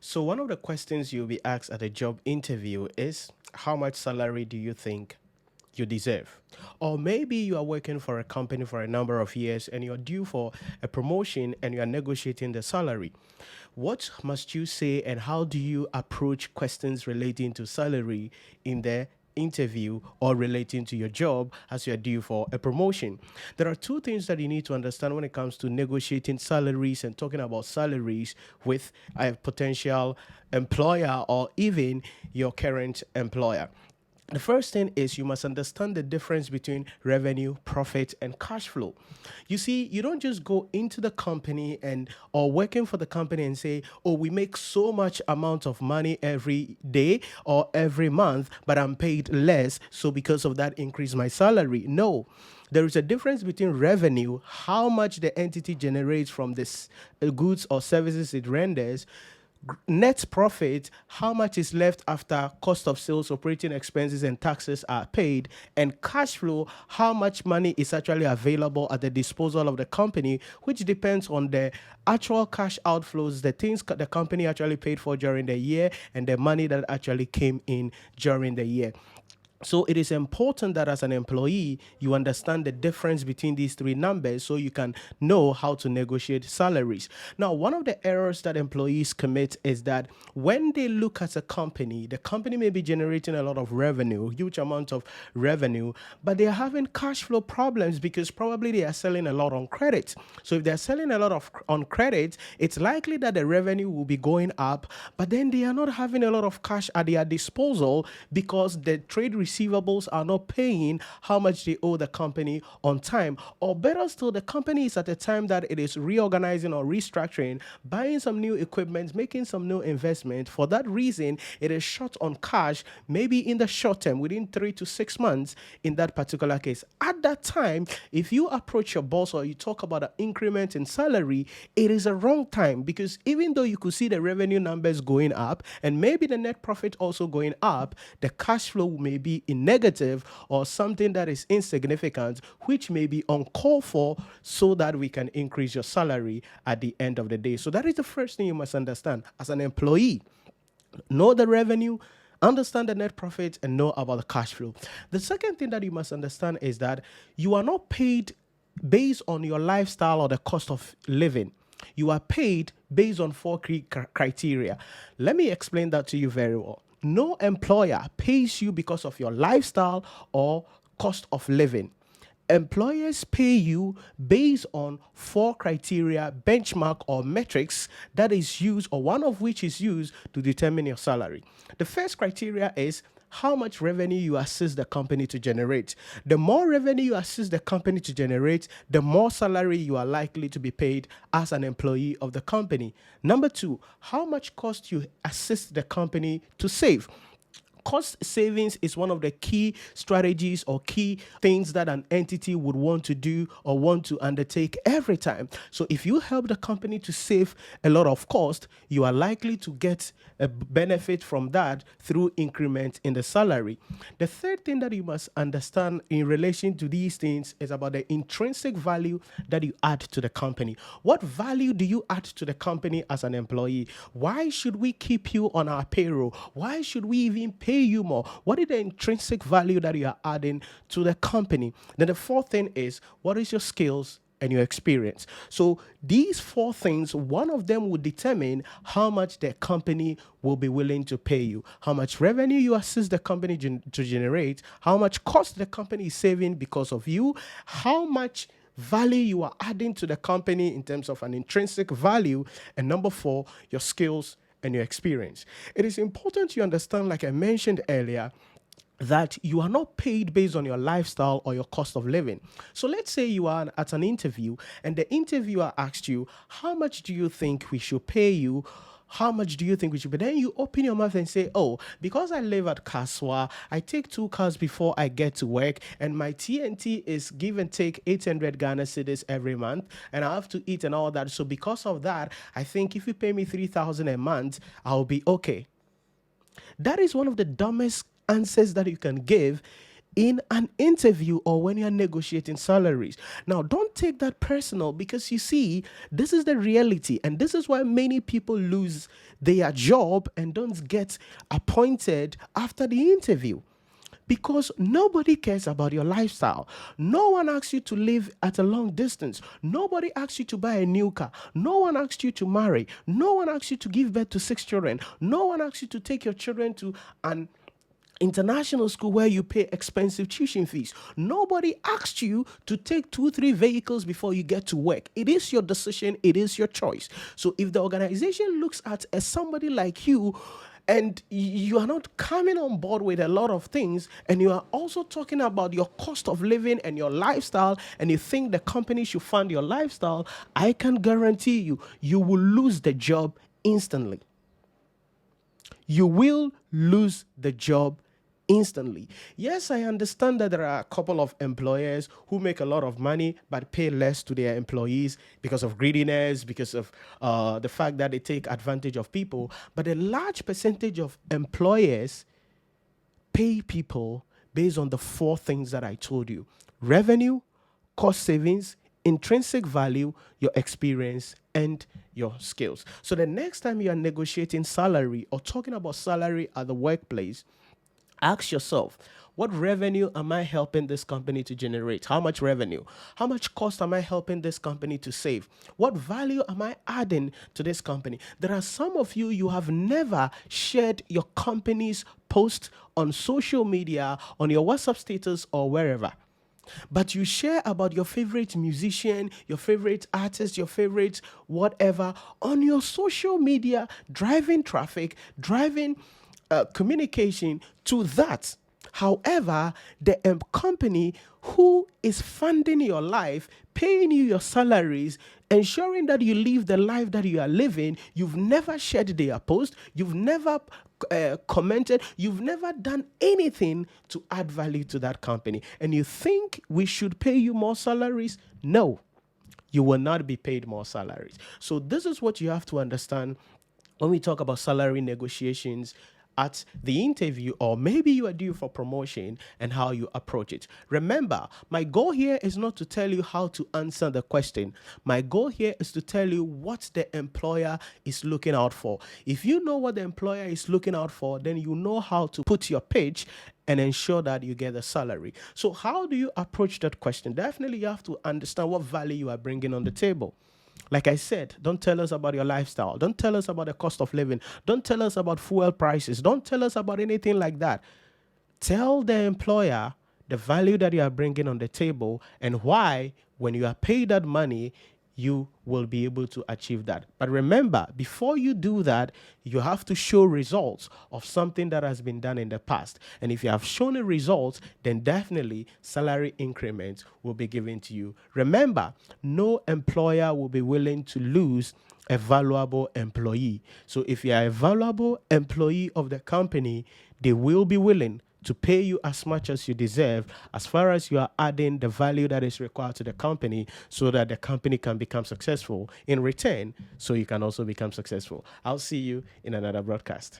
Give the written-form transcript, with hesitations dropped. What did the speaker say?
So, one of the questions you'll be asked at a job interview is how much salary do you think you deserve? Or maybe you are working for a company for a number of years and you're due for a promotion and you are negotiating the salary. What must you say and how do you approach questions relating to salary in the interview or relating to your job as you're due for a promotion? There are two things that you need to understand when it comes to negotiating salaries and talking about salaries with a potential employer or even your current employer. The first thing is you must understand the difference between revenue, profit, and cash flow. You see, you don't just go into the company and or working for the company and say, "Oh, we make so much amount of money every day or every month, but I'm paid less, so because of that increase my salary." No. There is a difference between revenue, how much the entity generates from this goods or services it renders, net profit, how much is left after cost of sales, operating expenses, and taxes are paid, and cash flow, how much money is actually available at the disposal of the company, which depends on the actual cash outflows, the things the company actually paid for during the year, and the money that actually came in during the year. So it is important that as an employee, you understand the difference between these three numbers so you can know how to negotiate salaries. Now, one of the errors that employees commit is that when they look at a company, the company may be generating a lot of revenue, huge amount of revenue, but they are having cash flow problems because probably they are selling a lot on credit. So if they're selling a lot of on credit, it's likely that the revenue will be going up, but then they are not having a lot of cash at their disposal because the trade receivables are not paying how much they owe the company on time. Or better still, the company is at a time that it is reorganizing or restructuring, buying some new equipment, making some new investment. For that reason, it is short on cash, maybe in the short term, within 3 to 6 months in that particular case. At that time, if you approach your boss or you talk about an increment in salary, it is a wrong time because even though you could see the revenue numbers going up and maybe the net profit also going up, the cash flow may be in negative or something that is insignificant, which may be uncalled for so that we can increase your salary at the end of the day. So that is the first thing you must understand as an employee. Know the revenue, understand the net profit, and know about the cash flow. The second thing that you must understand is that you are not paid based on your lifestyle or the cost of living. You are paid based on four key criteria. Let me explain that to you very well. No employer pays you because of your lifestyle or cost of living. Employers pay you based on four criteria, benchmark, or metrics that is used, or one of which is used to determine your salary. The first criteria is how much revenue you assist the company to generate. The more revenue you assist the company to generate, the more salary you are likely to be paid as an employee of the company. Number two, how much cost you assist the company to save. Cost savings is one of the key strategies or key things that an entity would want to do or want to undertake every time. So if you help the company to save a lot of cost, you are likely to get a benefit from that through increment in the salary. The third thing that you must understand in relation to these things is about the intrinsic value that you add to the company. What value do you add to the company as an employee? Why should we keep you on our payroll? Why should we even pay you more? What is the intrinsic value that you are adding to the company? Then the fourth thing is, what is your skills and your experience? So these four things, one of them will determine how much the company will be willing to pay you, how much revenue you assist the company to generate, how much cost the company is saving because of you, how much value you are adding to the company in terms of an intrinsic value, and number four, your skills and your experience. It is important you understand, like I mentioned earlier, that you are not paid based on your lifestyle or your cost of living. So let's say you are at an interview and the interviewer asked you, how much do you think we should pay you? How much do you think we should pay? Then you open your mouth and say, oh, because I live at Kaswa, I take 2 cars before I get to work, and my TNT is give and take 800 Ghana cedis every month, and I have to eat and all that. So because of that, I think if you pay me 3,000 a month, I'll be okay. That is one of the dumbest answers that you can give in an interview or when you're negotiating salaries. Now, don't take that personal, because you see, this is the reality, and this is why many people lose their job and don't get appointed after the interview, because nobody cares about your lifestyle. No one asks you to live at a long distance. Nobody asks you to buy a new car. No one asks you to marry. No one asks you to give birth to 6 children. No one asks you to take your children to an international school where you pay expensive tuition fees. Nobody asked you to take 2, 3 vehicles before you get to work. It is your decision, it is your choice. So if the organization looks at as somebody like you, and you are not coming on board with a lot of things, and you are also talking about your cost of living and your lifestyle, and you think the company should fund your lifestyle, I can guarantee you, you will lose the job instantly. You will lose the job instantly. Yes, I understand that there are a couple of employers who make a lot of money but pay less to their employees because of greediness, because of the fact that they take advantage of people. But a large percentage of employers pay people based on the 4 things that I told you: revenue, cost savings, intrinsic value, your experience, and your skills. So the next time you are negotiating salary or talking about salary at the workplace, ask yourself, what revenue am I helping this company to generate? How much revenue? How much cost am I helping this company to save? What value am I adding to this company? There are some of you, you have never shared your company's post on social media, on your WhatsApp status, or wherever. But you share about your favorite musician, your favorite artist, your favorite whatever on your social media, driving traffic, driving communication to that. However, the company who is funding your life, paying you your salaries, ensuring that you live the life that you are living, you've never shared their post, you've never commented, you've never done anything to add value to that company, and you think we should pay you more salaries? No, you will not be paid more salaries. So this is what you have to understand when we talk about salary negotiations at the interview, or maybe you are due for promotion, and how you approach it. Remember, my goal here is not to tell you how to answer the question. My goal here is to tell you what the employer is looking out for. If you know what the employer is looking out for, then you know how to put your pitch and ensure that you get a salary. So how do you approach that question? Definitely you have to understand what value you are bringing on the table. Like I said, don't tell us about your lifestyle. Don't tell us about the cost of living. Don't tell us about fuel prices. Don't tell us about anything like that. Tell the employer the value that you are bringing on the table, and why, when you are paid that money, you will be able to achieve that. But remember, before you do that, you have to show results of something that has been done in the past. And if you have shown a result, then definitely salary increments will be given to you. Remember, no employer will be willing to lose a valuable employee. So if you are a valuable employee of the company, they will be willing to pay you as much as you deserve, as far as you are adding the value that is required to the company, so that the company can become successful in return, so you can also become successful. I'll see you in another broadcast.